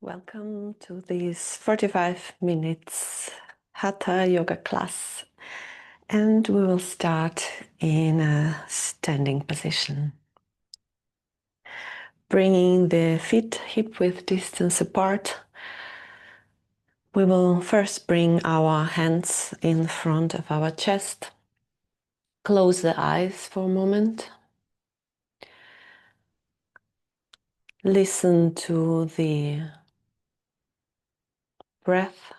Welcome to this 45 minutes Hatha yoga class, and we will start in a standing position. Bringing the feet hip-width distance apart, we will first bring our hands in front of our chest. Close the eyes for a moment. Listen to the breath.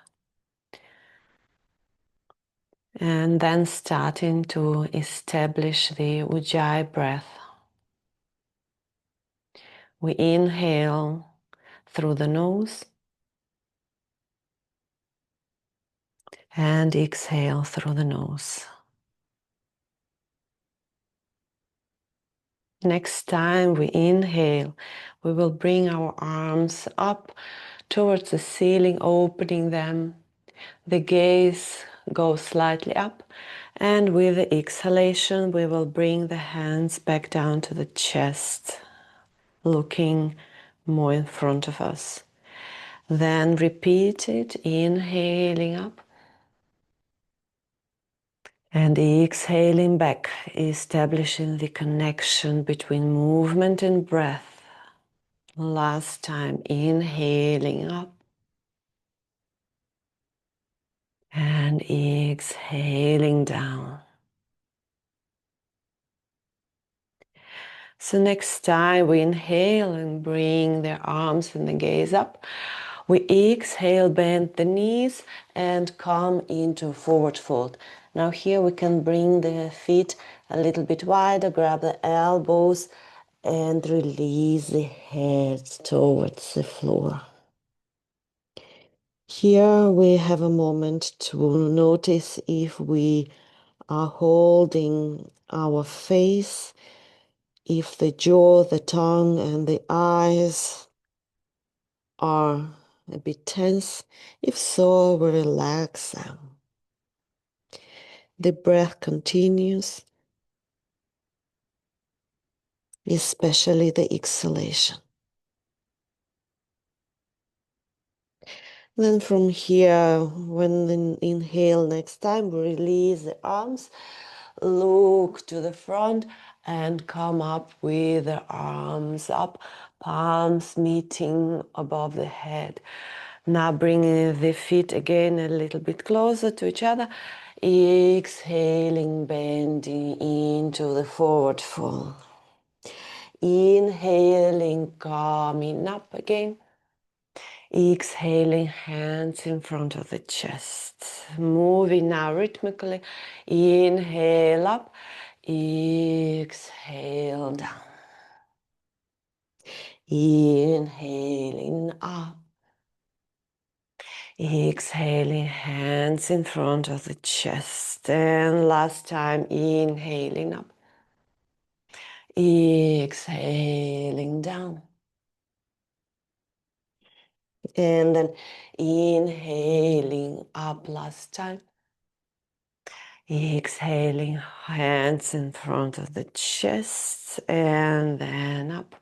And then starting to establish the Ujjayi breath. We inhale through the nose and exhale through the nose. Next time we inhale, we will bring our arms up towards the ceiling, opening them. The gaze goes slightly up, and with the exhalation, we will bring the hands back down to the chest, looking more in front of us. Then repeat it, inhaling up and exhaling back, establishing the connection between movement and breath. Last time, inhaling up and exhaling down. So next time we inhale and bring the arms and the gaze up. We exhale, bend the knees and come into forward fold. Now here we can bring the feet a little bit wider, grab the elbows and release the head towards the floor. Here we have a moment to notice if we are holding our face, if the jaw, the tongue, and the eyes are a bit tense. If so, we relax them. The breath continues, especially the exhalation. Then from here, when we inhale next time, we release the arms, look to the front and come up with the arms up, palms meeting above the head. Now bringing the feet again a little bit closer to each other, exhaling, bending into the forward fold. Inhaling, coming up again. Exhaling, hands in front of the chest. Moving now rhythmically. Inhale up, exhale down. Inhaling up. Exhaling, hands in front of the chest. And last time, inhaling up. Exhaling down. And then inhaling up last time. Exhaling, hands in front of the chest and then up.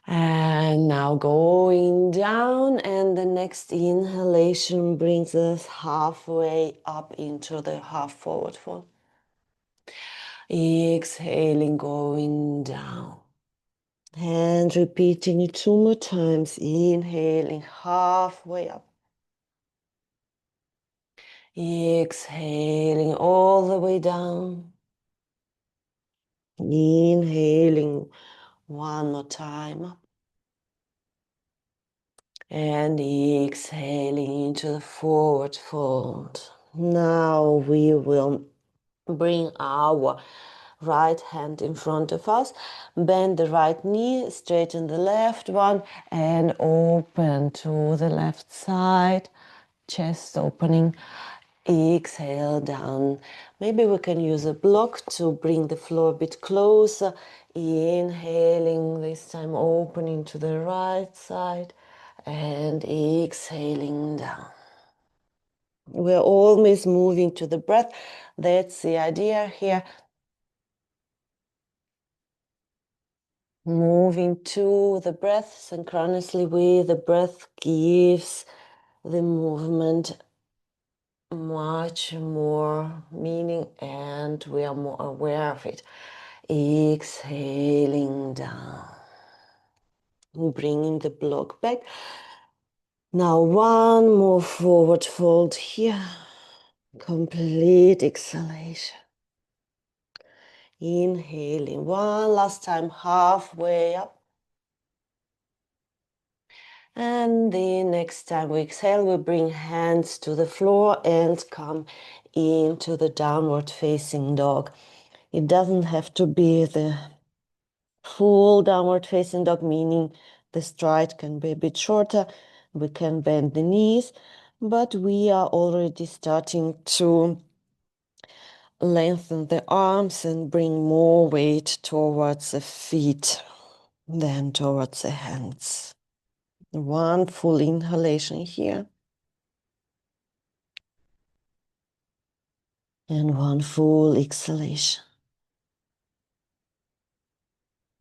And now going down, and the next inhalation brings us halfway up into the half forward fold. Exhaling, going down. And repeating it 2 more times. Inhaling halfway up. Exhaling all the way down. Inhaling one more time up. And exhaling into the forward fold. Now we will bring our right hand in front of us. Bend the right knee, straighten the left one, and open to the left side. Chest opening. Exhale down. Maybe we can use a block to bring the floor a bit closer. Inhaling, this time opening to the right side and exhaling down. We're always moving to the breath. That's the idea here. Moving to the breath synchronously with the breath gives the movement much more meaning and we are more aware of it. Exhaling down, bringing the block back. Now one more forward fold here. Complete exhalation. Inhaling one last time, halfway up. And the next time we exhale, we bring hands to the floor and come into the downward facing dog. It doesn't have to be the full downward facing dog, meaning the stride can be a bit shorter. We can bend the knees, but we are already starting to lengthen the arms and bring more weight towards the feet than towards the hands. One full inhalation here. And one full exhalation.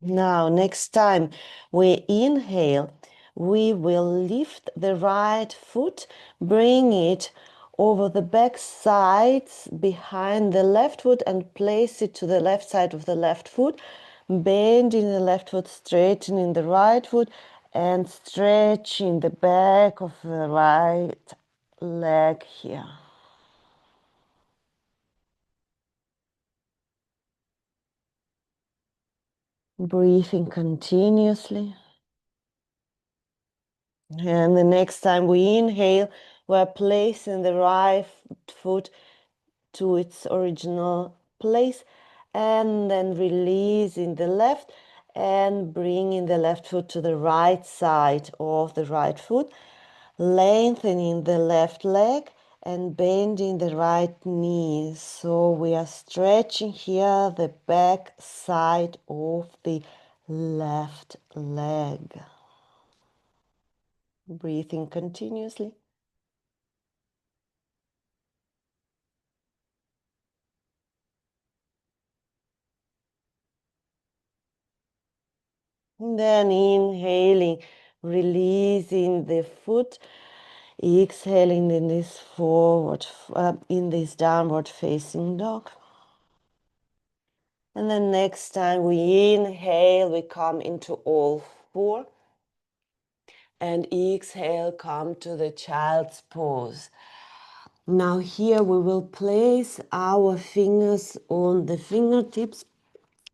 Now, next time we inhale, we will lift the right foot, bring it over the back sides behind the left foot and place it to the left side of the left foot, bending the left foot, straightening the right foot, and stretching the back of the right leg here. Breathing continuously. And the next time we inhale, we're placing the right foot to its original place and then releasing the left and bringing the left foot to the right side of the right foot, lengthening the left leg and bending the right knee. So we are stretching here the back side of the left leg. Breathing continuously. And then inhaling, releasing the foot, exhaling in this forward, in this downward facing dog. And then next time we inhale, we come into all four. And exhale, come to the child's pose. Now here we will place our fingers on the fingertips,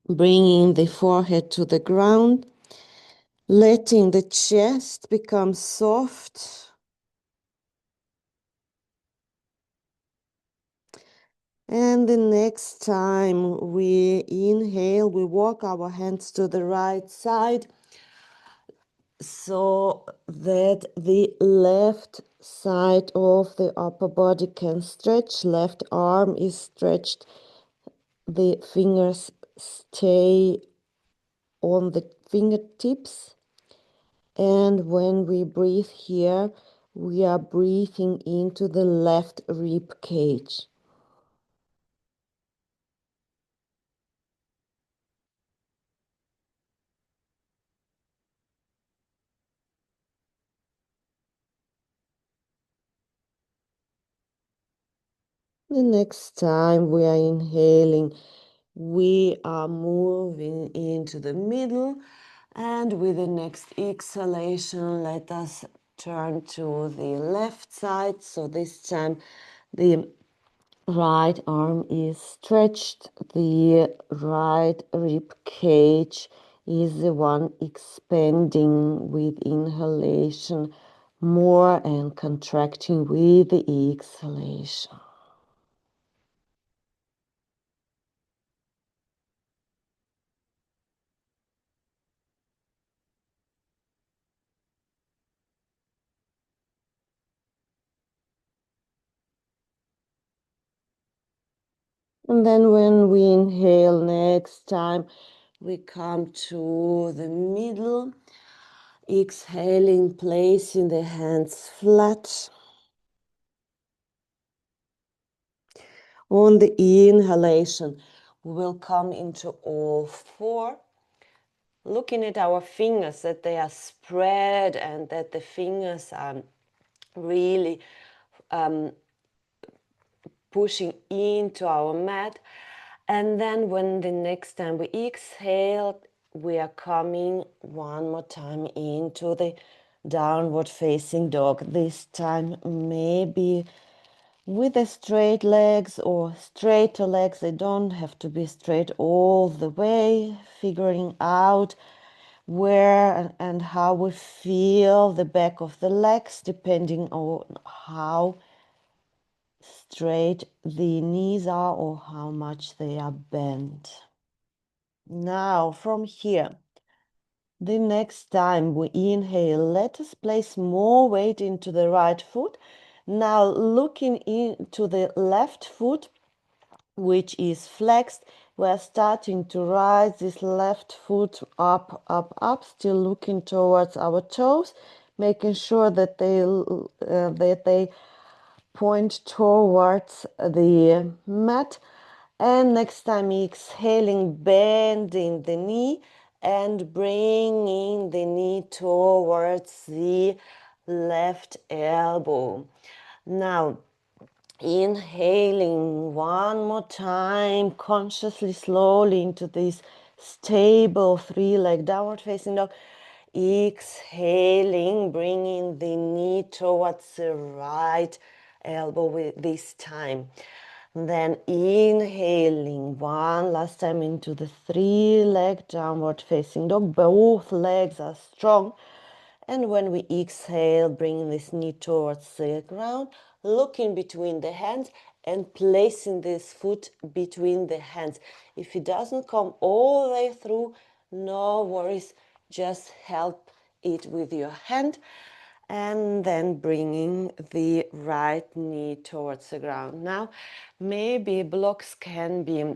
bringing the forehead to the ground, letting the chest become soft. And the next time we inhale, we walk our hands to the right side so that the left side of the upper body can stretch. Left arm is stretched. The fingers stay on the fingertips. And when we breathe here, we are breathing into the left rib cage. The next time we are inhaling, we are moving into the middle, and with the next exhalation, let us turn to the left side. So this time the right arm is stretched, the right rib cage is the one expanding with inhalation more and contracting with the exhalation. And then when we inhale next time, we come to the middle, exhaling, placing the hands flat. On the inhalation, we will come into all four, looking at our fingers, that they are spread and that the fingers are really pushing into our mat. And then when the next time we exhale, we are coming one more time into the downward facing dog. This time maybe with the straight legs or straighter legs. They don't have to be straight all the way. Figuring out where and how we feel the back of the legs, depending on how straight the knees are or how much they are bent. Now from here, the next time we inhale, let us place more weight into the right foot. Now looking into the left foot, which is flexed, we're starting to rise this left foot up, up, up, still looking towards our toes, making sure that they point towards the mat. And next time, exhaling, bending the knee and bringing the knee towards the left elbow. Now, inhaling one more time, consciously, slowly into this stable three-leg downward facing dog. Exhaling, bringing the knee towards the right elbow with this time. Then inhaling one last time into the three-leg downward facing dog. Both legs are strong. And when we exhale, bring this knee towards the ground, looking between the hands and placing this foot between the hands. If it doesn't come all the way through, no worries, just help it with your hand. And then bringing the right knee towards the ground. Now, maybe blocks can be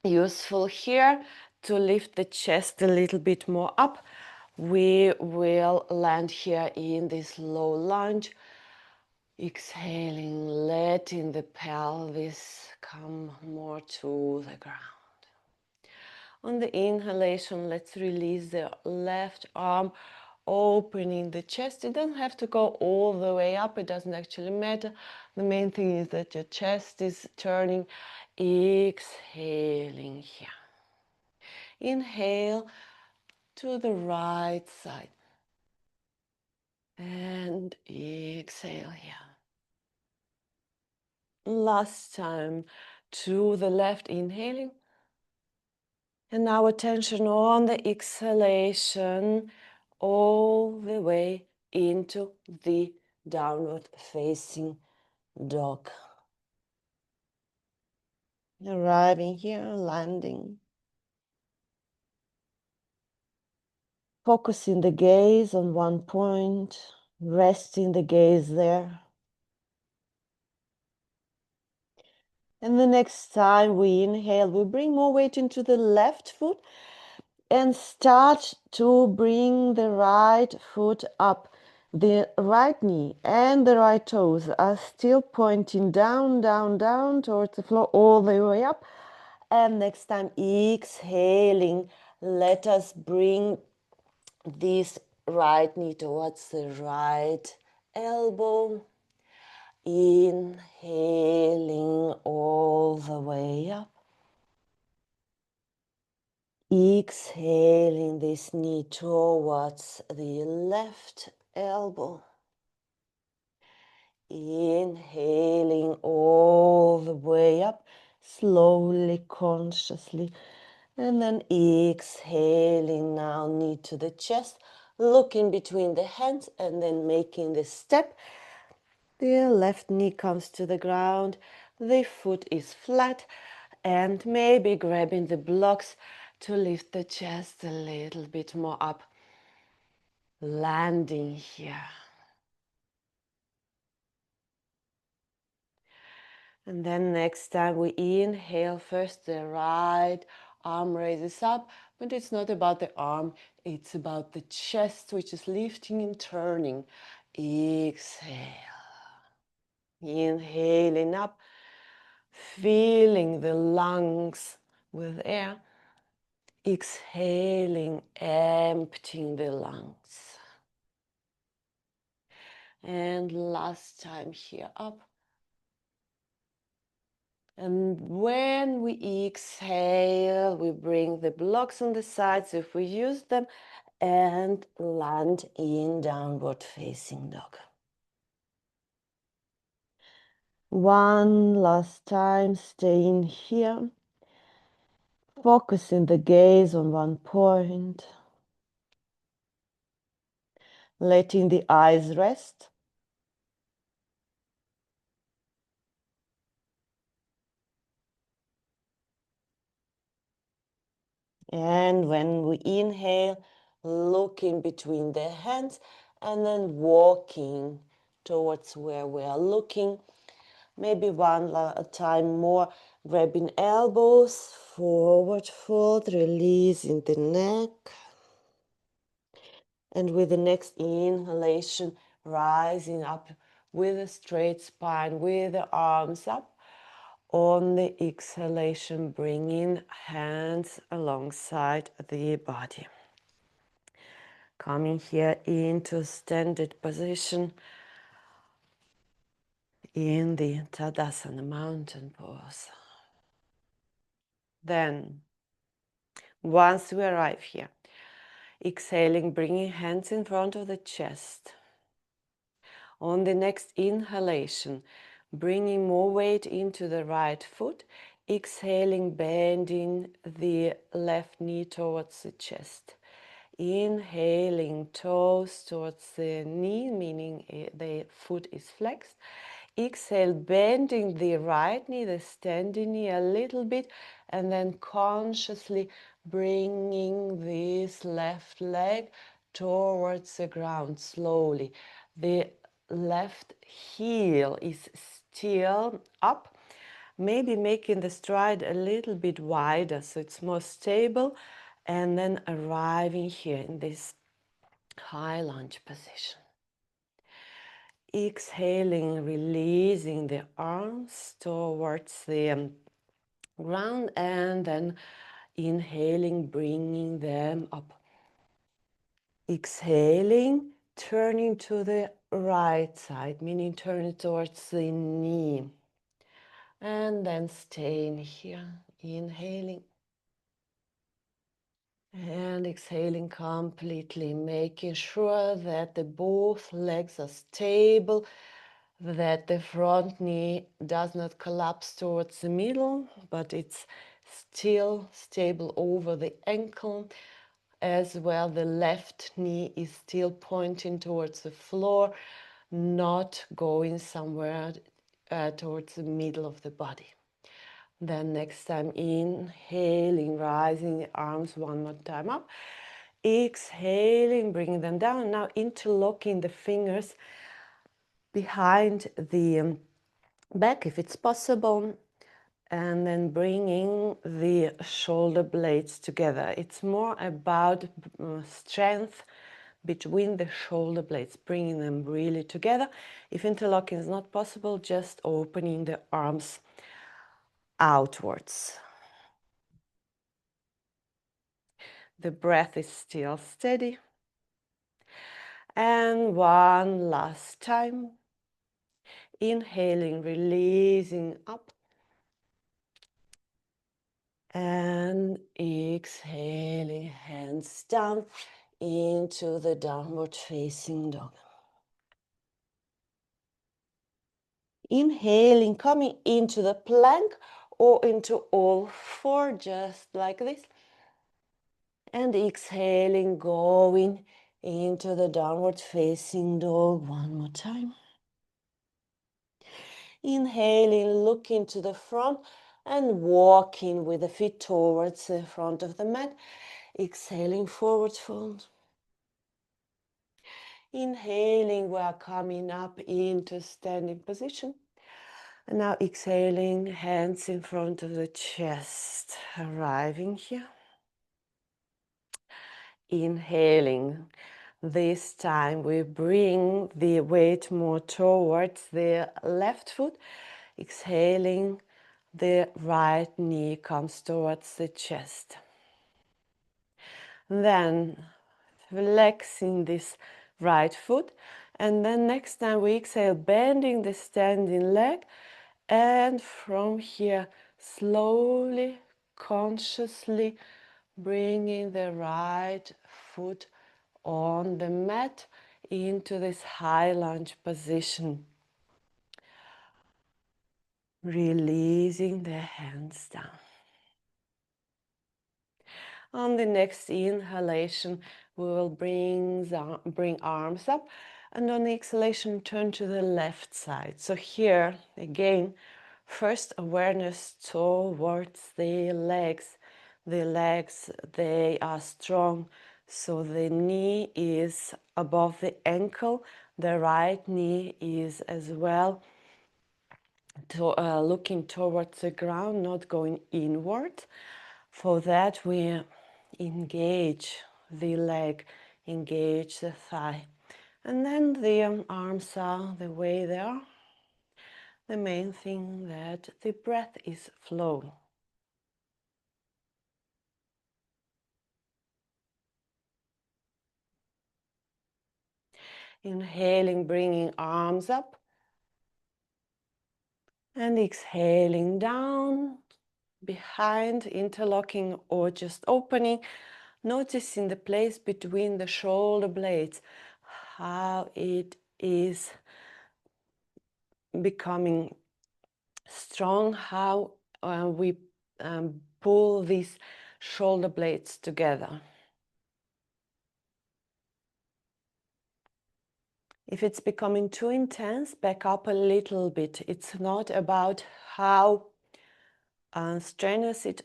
useful here to lift the chest a little bit more up. We will land here in this low lunge, exhaling, letting the pelvis come more to the ground. On the inhalation, let's release the left arm, opening the chest. It doesn't have to go all the way up. It doesn't actually matter. The main thing is that your chest is turning. Exhaling here. Inhale to the right side. And exhale here. Last time to the left, inhaling. And now attention on the exhalation all the way into the downward facing dog. Arriving here, landing. Focusing the gaze on one point, resting the gaze there. And the next time we inhale, we bring more weight into the left foot and start to bring the right foot up. The right knee and the right toes are still pointing down, down, down towards the floor all the way up. And next time, exhaling, let us bring this right knee towards the right elbow. Inhaling all the way up. Exhaling this knee towards the left elbow. Inhaling all the way up, slowly, consciously. And then exhaling now, knee to the chest, looking between the hands and then making the step. The left knee comes to the ground, the foot is flat, and maybe grabbing the blocks to lift the chest a little bit more up. Landing here. And then next time we inhale, first the right arm raises up, but it's not about the arm, it's about the chest, which is lifting and turning. Exhale. Inhaling up, filling the lungs with air. Exhaling, emptying the lungs. And last time here, up. And when we exhale, we bring the blocks on the sides if we use them and land in downward facing dog. One last time, staying here, focusing the gaze on one point, letting the eyes rest. And when we inhale, looking between the hands and then walking towards where we are looking. Maybe one time more, grabbing elbows, forward fold, releasing the neck. And with the next inhalation, rising up with a straight spine, with the arms up. On the exhalation, bringing hands alongside the body. Coming here into standard position in the Tadasana mountain pose. Then, once we arrive here, exhaling, bringing hands in front of the chest. On the next inhalation, bringing more weight into the right foot. Exhaling, bending the left knee towards the chest. Inhaling, toes towards the knee, meaning the foot is flexed. Exhale, bending the right knee, the standing knee a little bit, and then consciously bringing this left leg towards the ground slowly. The left heel is still up, maybe making the stride a little bit wider so it's more stable, and then arriving here in this high lunge position. Exhaling, releasing the arms towards the ground, and then inhaling, bringing them up. Exhaling, turning to the right side, meaning turning towards the knee. And then staying here, inhaling. And exhaling completely, making sure that the both legs are stable, that the front knee does not collapse towards the middle, but it's still stable over the ankle. As well, the left knee is still pointing towards the floor, not going somewhere towards the middle of the body. Then next time, inhaling, rising the arms one more time up. Exhaling, bringing them down. Now interlocking the fingers behind the back if it's possible. And then bringing the shoulder blades together. It's more about strength between the shoulder blades, bringing them really together. If interlocking is not possible, just opening the arms outwards. The breath is still steady. And one last time. Inhaling, releasing up. And exhaling, hands down into the downward facing dog. Inhaling, coming into the plank or into all four, just like this. And exhaling, going into the downward facing dog one more time. Inhaling, looking to the front and walking with the feet towards the front of the mat. Exhaling, forward fold. Inhaling, we are coming up into standing position. And now exhaling, hands in front of the chest, arriving here. Inhaling. This time we bring the weight more towards the left foot. Exhaling, the right knee comes towards the chest. Then flexing this right foot. And then next time we exhale, bending the standing leg. And from here, slowly, consciously bringing the right foot on the mat into this high lunge position. Releasing the hands down. On the next inhalation, we will bring arms up, and on the exhalation, turn to the left side. So here, again, first awareness towards the legs. The legs, they are strong, so the knee is above the ankle. The right knee is as well looking towards the ground, not going inward. For that, we engage the leg, engage the thigh. And then the arms are the way they are. The main thing that the breath is flowing. Inhaling, bringing arms up. And exhaling down, behind, interlocking or just opening. Noticing the place between the shoulder blades, how it is becoming strong, how we pull these shoulder blades together. If it's becoming too intense, back up a little bit. It's not about how strenuous it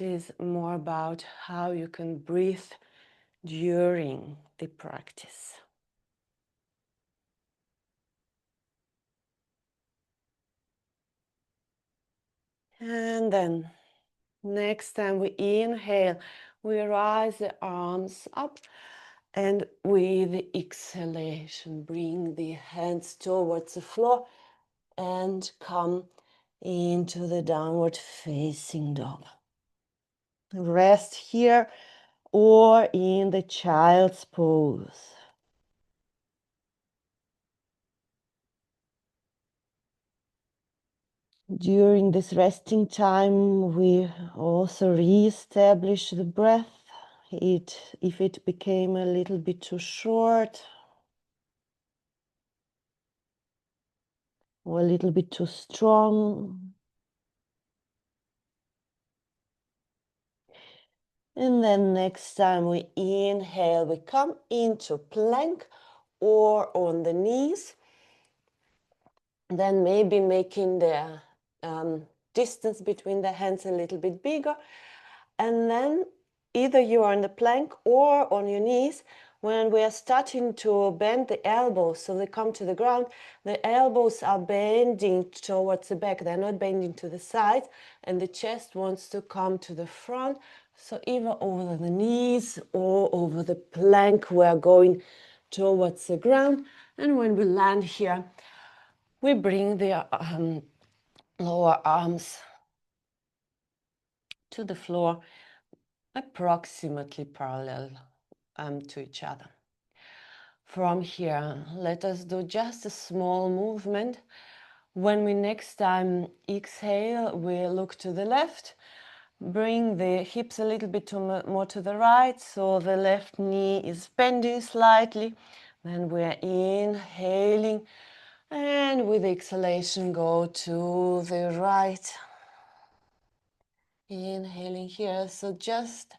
is more about how you can breathe during the practice. And then next time we inhale, we rise the arms up, and with the exhalation, bring the hands towards the floor and come into the downward facing dog. Rest here or in the child's pose. During this resting time, we also re-establish the breath. If it became a little bit too short or a little bit too strong. And then next time we inhale, we come into plank or on the knees. Then maybe making the distance between the hands a little bit bigger. And then either you are on the plank or on your knees. When we are starting to bend the elbows, so they come to the ground, the elbows are bending towards the back. They're not bending to the sides, and the chest wants to come to the front. So either over the knees or over the plank, we are going towards the ground. And when we land here, we bring the lower arms to the floor, approximately parallel to each other. From here, let us do just a small movement. When we next time exhale, we look to the left. Bring the hips a little bit more to the right, so the left knee is bending slightly. Then we're inhaling, and with exhalation, go to the right. Inhaling here, so just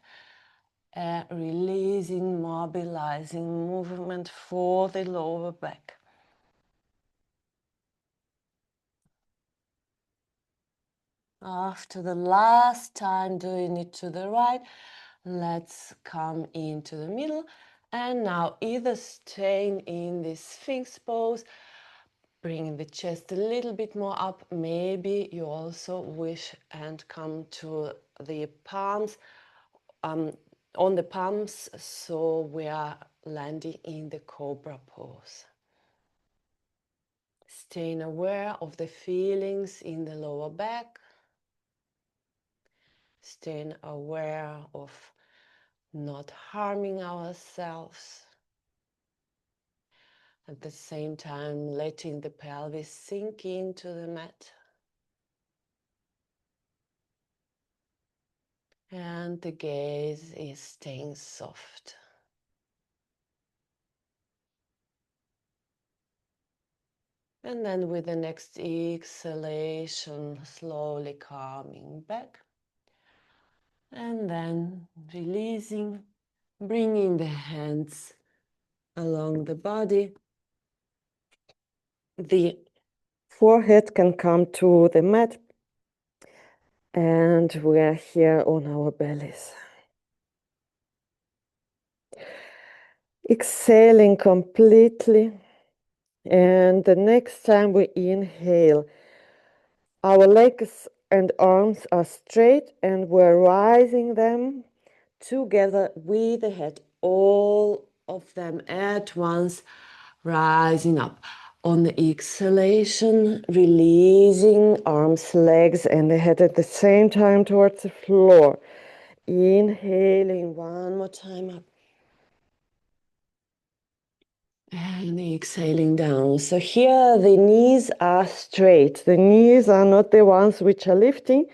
releasing, mobilizing movement for the lower back. After the last time doing it to the right, let's come into the middle. And now either staying in this Sphinx pose, bringing the chest a little bit more up. Maybe you also wish and come to the palms, on the palms, so we are landing in the cobra pose. Staying aware of the feelings in the lower back. Staying aware of not harming ourselves. At the same time, letting the pelvis sink into the mat. And the gaze is staying soft. And then with the next exhalation, slowly coming back. And then releasing, bringing the hands along the body. The forehead can come to the mat. And we are here on our bellies. Exhaling completely. And the next time we inhale, our legs and arms are straight and we're rising them together with the head. All of them at once, rising up. On the exhalation, releasing arms, legs, and the head at the same time towards the floor. Inhaling one more time up. And exhaling down. So here the knees are straight. The knees are not the ones which are lifting.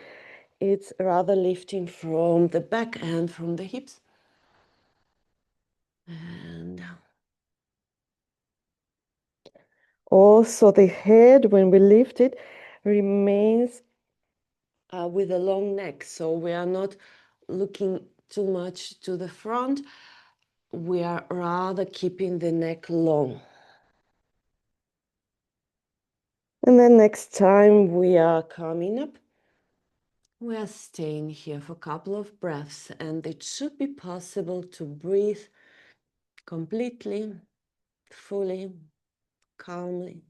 It's rather lifting from the back and from the hips. And down. Also the head, when we lift it, remains with a long neck. So we are not looking too much to the front. We are rather keeping the neck long. And then next time we are coming up, we are staying here for a couple of breaths, and it should be possible to breathe completely, fully, calmly.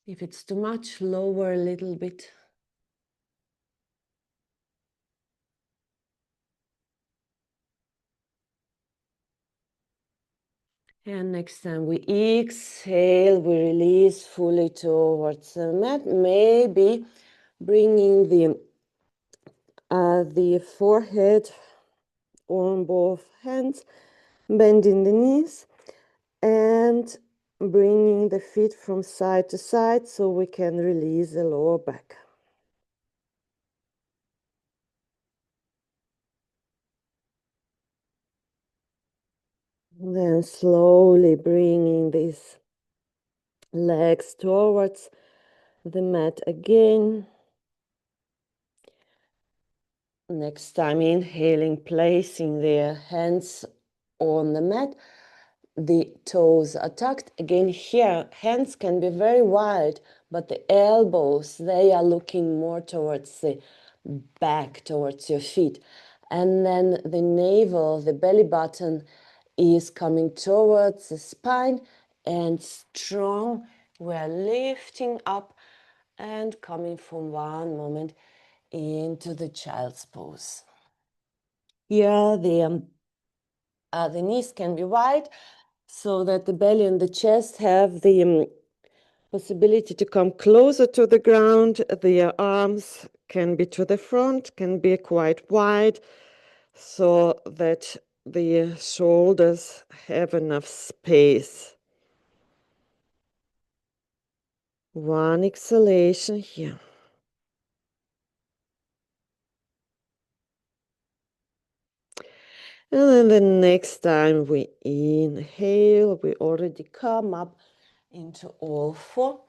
If it's too much, lower a little bit. And next time we exhale, we release fully towards the mat, maybe bringing the forehead on both hands, bending the knees, and bringing the feet from side to side so we can release the lower back. Then slowly bringing these legs towards the mat again. Next time, inhaling, placing the hands on the mat. The toes are tucked. Again, here, hands can be very wide, but the elbows, they are looking more towards the back, towards your feet. And then the navel, the belly button is coming towards the spine and strong. We're lifting up and coming from one moment into the child's pose. Here, the knees can be wide so that the belly and the chest have the possibility to come closer to the ground. The arms can be to the front, can be quite wide, so that the shoulders have enough space. One exhalation here. And then the next time we inhale, we already come up into all four.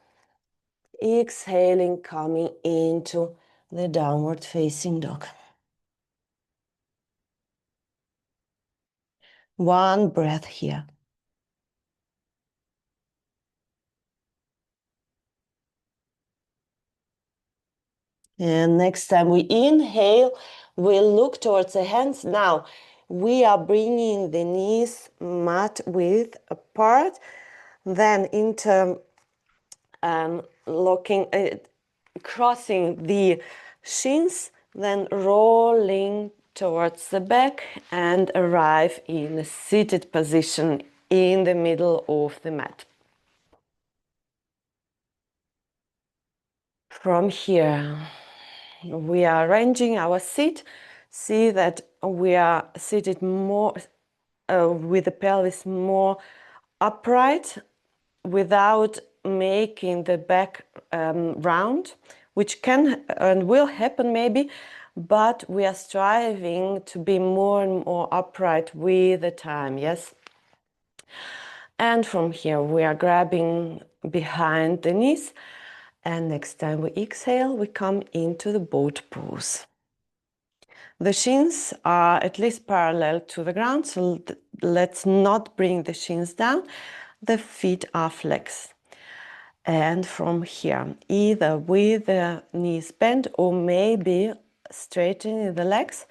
Exhaling, coming into the downward facing dog. One breath here. And next time we inhale, we'll look towards the hands. Now, we are bringing the knees mat width apart, then into crossing the shins, then rolling towards the back and arrive in a seated position in the middle of the mat. From here, we are arranging our seat. See that we are seated more with the pelvis more upright without making the back round, which can and will happen maybe, but we are striving to be more and more upright with the time, yes? And from here we are grabbing behind the knees, and next time we exhale, we come into the boat pose. The shins are at least parallel to the ground, so let's not bring the shins down. The feet are flexed. And from here, either with the knees bent or maybe straightening the legs.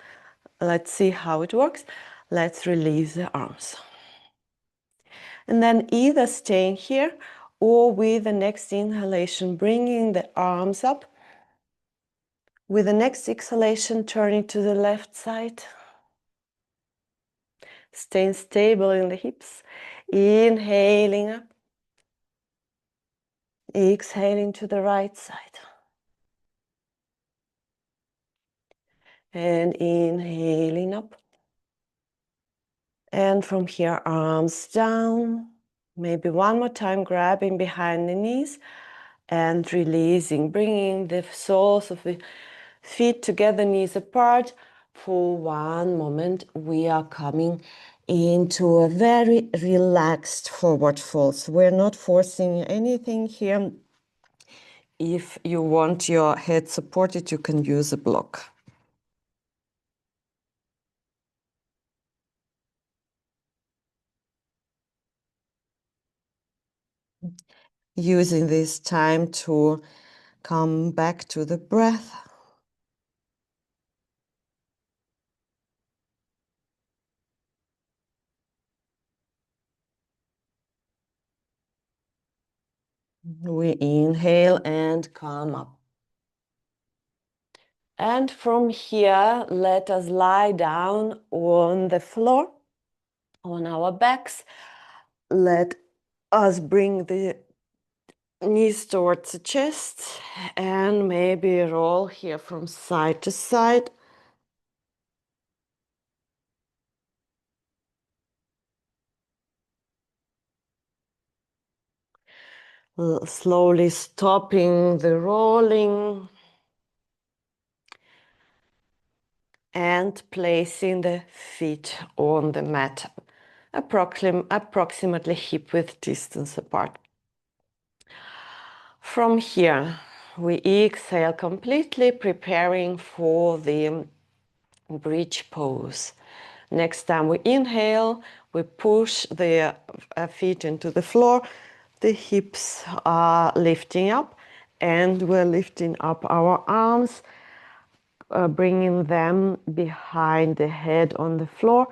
Let's see how it works. Let's release the arms. And then either staying here or with the next inhalation, bringing the arms up. With the next exhalation, turning to the left side. Staying stable in the hips. Inhaling up. Exhaling to the right side. And inhaling up. And from here, arms down. Maybe one more time, grabbing behind the knees and releasing, bringing the soles of the feet together, knees apart. For one moment, we are coming into a very relaxed forward fold. So we're not forcing anything here. If you want your head supported, you can use a block. Using this time to come back to the breath. We inhale and come up. And from here, let us lie down on the floor, on our backs. Let us bring the knees towards the chest and maybe roll here from side to side. Slowly stopping the rolling and placing the feet on the mat, approximately hip-width distance apart. From here, we exhale completely, preparing for the bridge pose. Next time we inhale, we push the feet into the floor. The hips are lifting up, and we're lifting up our arms, bringing them behind the head on the floor.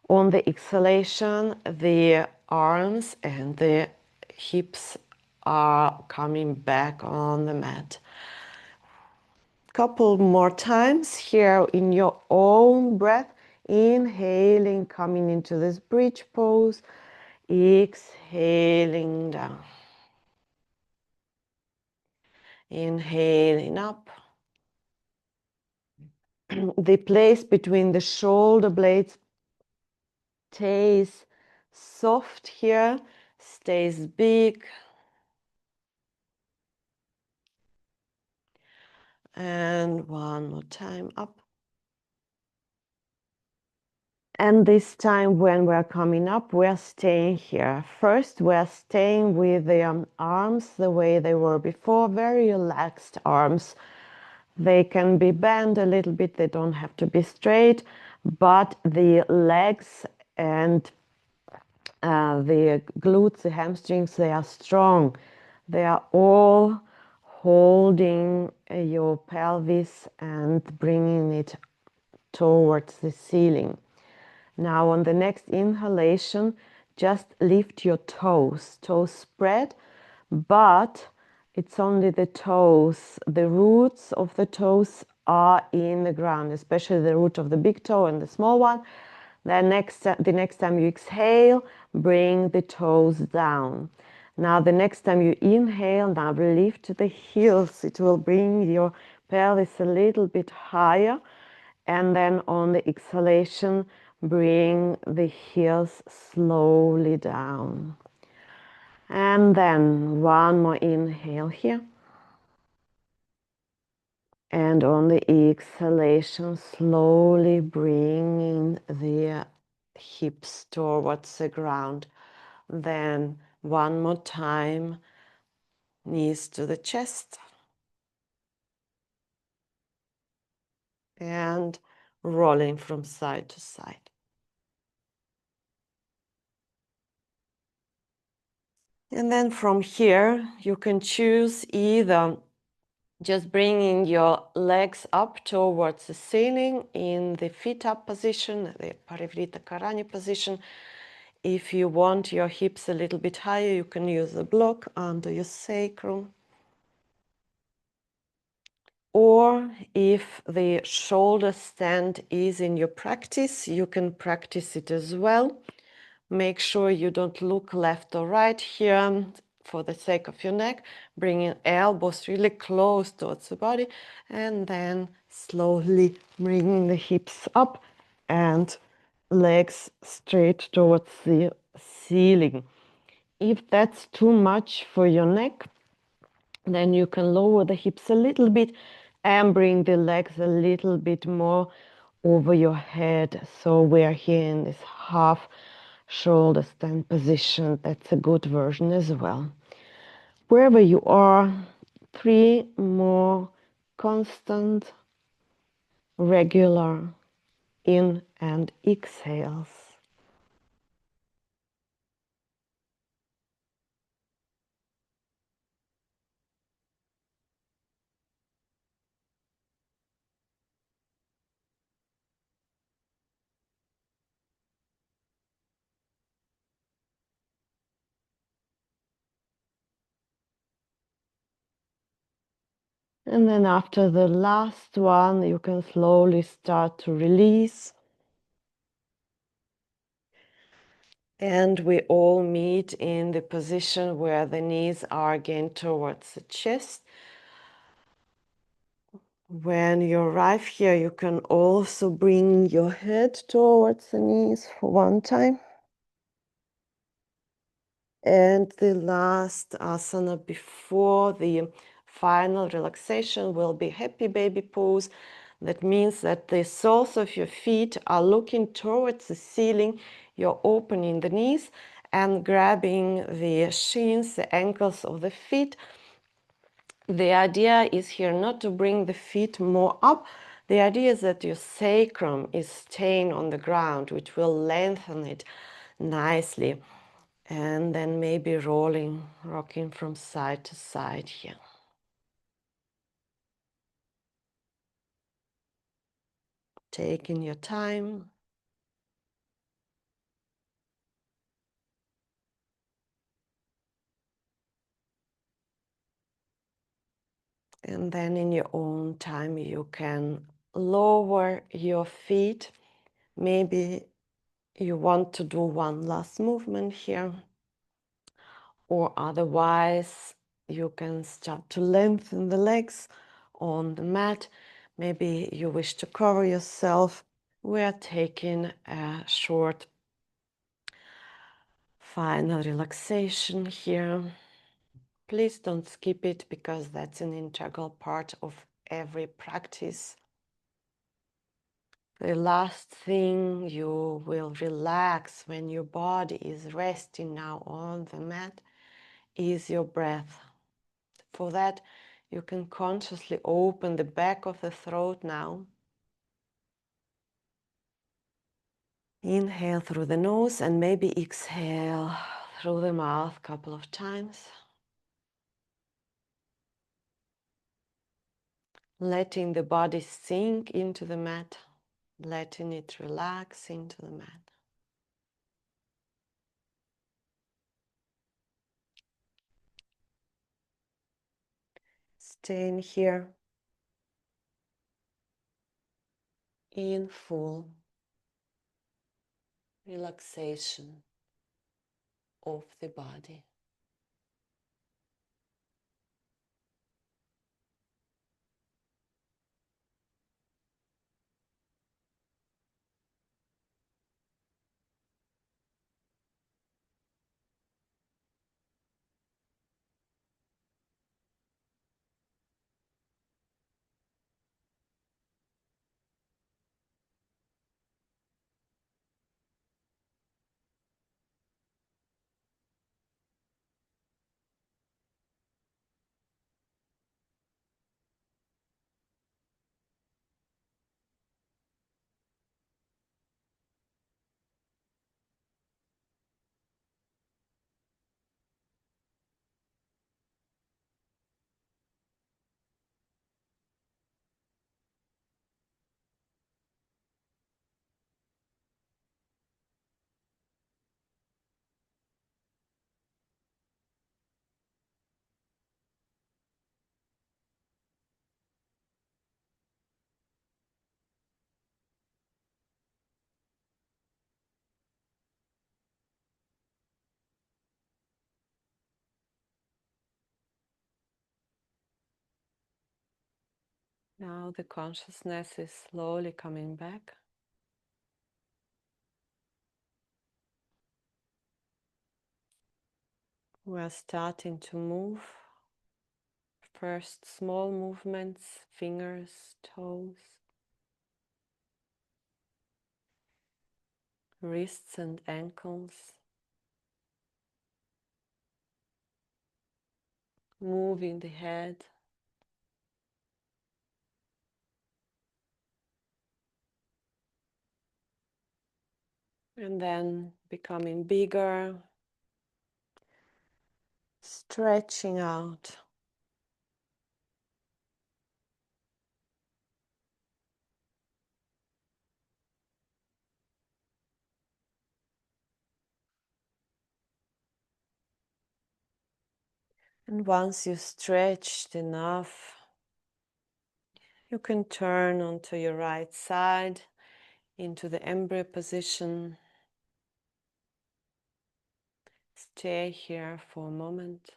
On the exhalation, the arms and the hips are coming back on the mat. Couple more times here in your own breath. Inhaling, coming into this bridge pose. Exhaling down. Inhaling up. The place between the shoulder blades stays soft here, stays big. And one more time up. And this time when we're coming up, we're staying here. First, we're staying with the arms the way they were before, very relaxed arms. They can be bent a little bit, they don't have to be straight, but the legs and the glutes, the hamstrings, they are strong. They are all holding your pelvis and bringing it towards the ceiling. Now on the next inhalation, just lift your toes, toes spread, but it's only the toes. The roots of the toes are in the ground, especially the root of the big toe and the small one. Then the next time you exhale, bring the toes down. Now the next time you inhale, now lift the heels. It will bring your pelvis a little bit higher. And then on the exhalation, bring the heels slowly down. And then one more inhale here. And on the exhalation, slowly bringing the hips towards the ground. Then one more time, knees to the chest. And rolling from side to side. And then from here, you can choose either just bringing your legs up towards the ceiling in the feet up position, the Parivrita Karani position. If you want your hips a little bit higher, you can use the block under your sacrum. Or if the shoulder stand is in your practice, you can practice it as well. Make sure you don't look left or right here for the sake of your neck. Bringing elbows really close towards the body and then slowly bringing the hips up and legs straight towards the ceiling. If that's too much for your neck, then you can lower the hips a little bit and bring the legs a little bit more over your head. So we're here in this half shoulder stand position. That's a good version as well. Wherever you are, 3 more constant, regular in and exhales. And then after the last one, you can slowly start to release. And we all meet in the position where the knees are again towards the chest. When you arrive here, you can also bring your head towards the knees for one time. And the last asana before the final relaxation will be happy baby pose. That means that the soles of your feet are looking towards the ceiling. You're opening the knees and grabbing the shins, the ankles of the feet. The idea is here not to bring the feet more up. The idea is that your sacrum is staying on the ground, which will lengthen it nicely. And then maybe rolling, rocking from side to side here. Taking your time. And then in your own time, you can lower your feet. Maybe you want to do one last movement here. Or otherwise, you can start to lengthen the legs on the mat. Maybe you wish to cover yourself. We are taking a short final relaxation here. Please don't skip it because that's an integral part of every practice. The last thing you will relax when your body is resting now on the mat is your breath. For that, you can consciously open the back of the throat now. Inhale through the nose and maybe exhale through the mouth a couple of times. Letting the body sink into the mat, letting it relax into the mat. Staying here in full relaxation of the body. Now the consciousness is slowly coming back. We're starting to move. First small movements, fingers, toes, wrists and ankles. Moving the head. And then becoming bigger, stretching out. And once you've stretched enough, you can turn onto your right side into the embryo position. Stay here for a moment.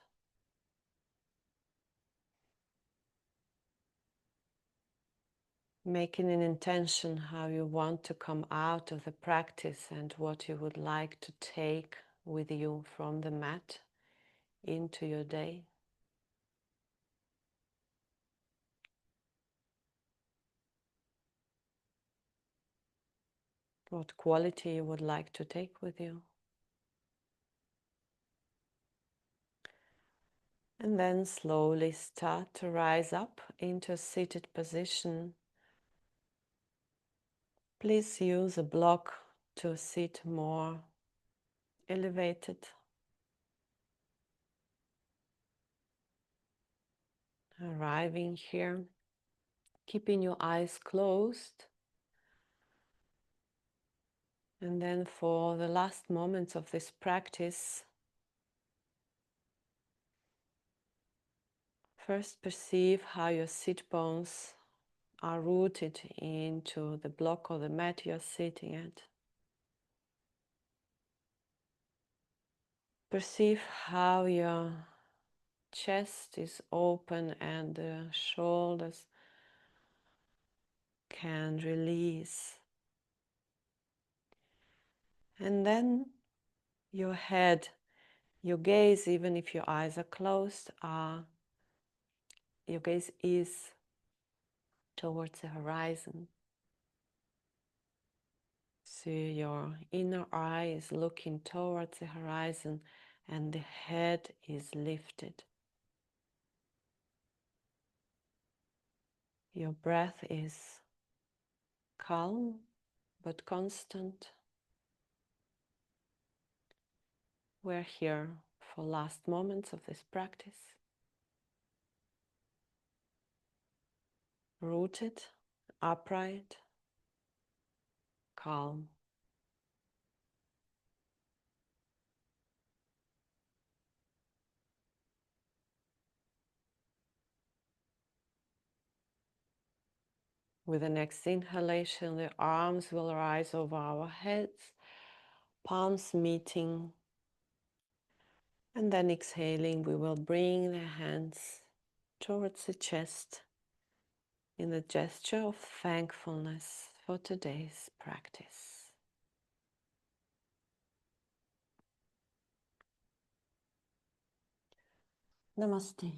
Making an intention how you want to come out of the practice and what you would like to take with you from the mat into your day. What quality you would like to take with you. And then slowly start to rise up into a seated position. Please use a block to sit more elevated. Arriving here, keeping your eyes closed. And then for the last moments of this practice, first perceive how your sit bones are rooted into the block or the mat you're sitting at. Perceive how your chest is open and the shoulders can release. And then your head, your gaze, even if your eyes are closed, your gaze is towards the horizon. So your inner eye is looking towards the horizon and the head is lifted. Your breath is calm but constant. We're here for last moments of this practice. Rooted, upright, calm. With the next inhalation, the arms will rise over our heads, palms meeting. And then exhaling, we will bring the hands towards the chest in the gesture of thankfulness for today's practice. Namaste.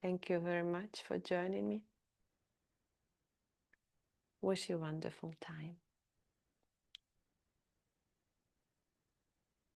Thank you very much for joining me. Wish you a wonderful time.